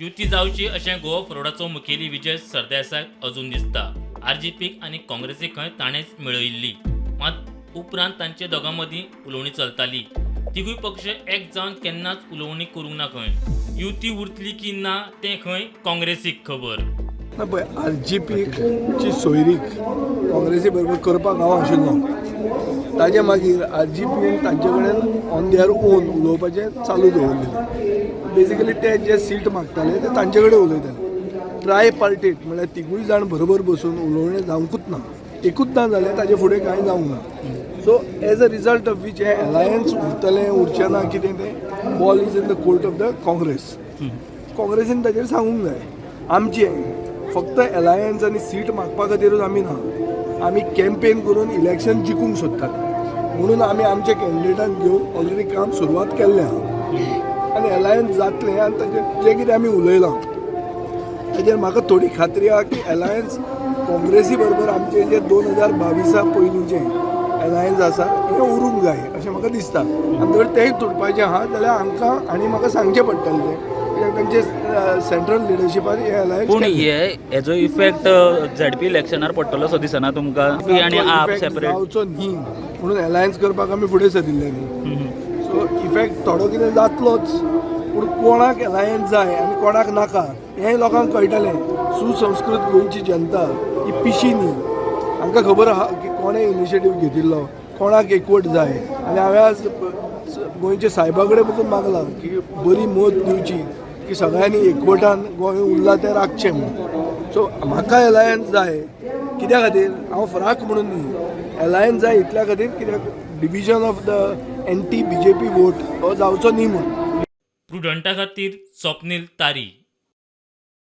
युती जावची अशें गोवा फॉरवर्डाचो मुखेली विजय सरदेसायाक अजून दिसता. आरजीपीक आनी काँग्रेसीक खंय ताणेंच मेळयिल्ली. मात उपरांत तांचे दोगां मदीं उलोवणी चलताली. तिगूय पक्ष एक जावन केन्नाच उलोवणी करूंक ना खंय. युती उरतली की ना तें खंय काँग्रेसीक खबर. ना पळय आरजीपीची सोयरीक काँग्रेसी बरोबर करपाक हांव आशिल्लो. ताजे मागीर आरजीपीन तांचे कडेन ऑन देअर ओन उलोवपाचें चालू दवरलेलें. बेजिकली ते जे सीट मागताले ते तांचे कडेन उलयताले. ट्राय पार्टेट म्हळ्यार तिगूय जाण बरोबर बसून उलोवणें जावंकूच ना. एकूच ना जाल्यार ताजे फुडें कांय जावंक ना. So as a result of which हे अलायन्स उरतलें उरचें ना कितें तें ball is in the court of the Congress. काँग्रेसीन ताचेर सांगूंक जाय आमचें फक्त अलायन्स आनी सीट मागपा खातीरूच आमी ना. आमी कॅम्पेन करून इलेक्शन जिखूंक सोदतात. म्हणून आमी आमचे कॅन्डिडेटाक घेवन ऑलरेडी काम सुरवात केल्लें आहा आनी अलायन्स जातलें आनी ताचेर जें कितें आमी उलयलां ताचेर म्हाका थोडी खात्री आहा की अलायन्स काँग्रेसी बरोबर आमचें जें 2022 पयलींचें अलायन्स आसा हें उरूंक जाय अशें म्हाका दिसता. आनी जर तेंय तुटपाचें आहा जाल्यार आमकां आनी म्हाका सांगचें पडटलें तें कित्याक तांचे सेंट्रल लिडरशिपान हे अलायन्स पूण हेजो इफेक्ट झेडपी इलेक्शनार पडटलो सो दिसना तुमकां पी आनी आप सेपरेट जावचो न्ही म्हणून अलायन्स करपाक आमी फुडें सरिल्ले न्ही. सो इफेक्ट थोडो कितें जातलोच पूण कोणाक अलायन्स जाय आनी कोणाक नाका हें लोकांक कळटलें. सुसंस्कृत गोंयची जनता ही पिशी न्ही. हांकां खबर आहा की कोणें इनिशिएटीव घेतिल्लो कोणाक एकवट जाय आनी हांवें आज गोंयच्या सायबा कडेन वचून मागलां की बरी मत दिवची की सगळ्यांनी एकवटान गोंय उरलां तें राखचें म्हणून. सो म्हाका अलायन्स जाय कित्या खातीर हांव फराक म्हणून न्ही अलायन्स जाय इतल्या खातीर कित्याक division of the anti BJP vote हो जावचो न्ही म्हणून. प्रुडंटा खातीर स्वप्नील तारी.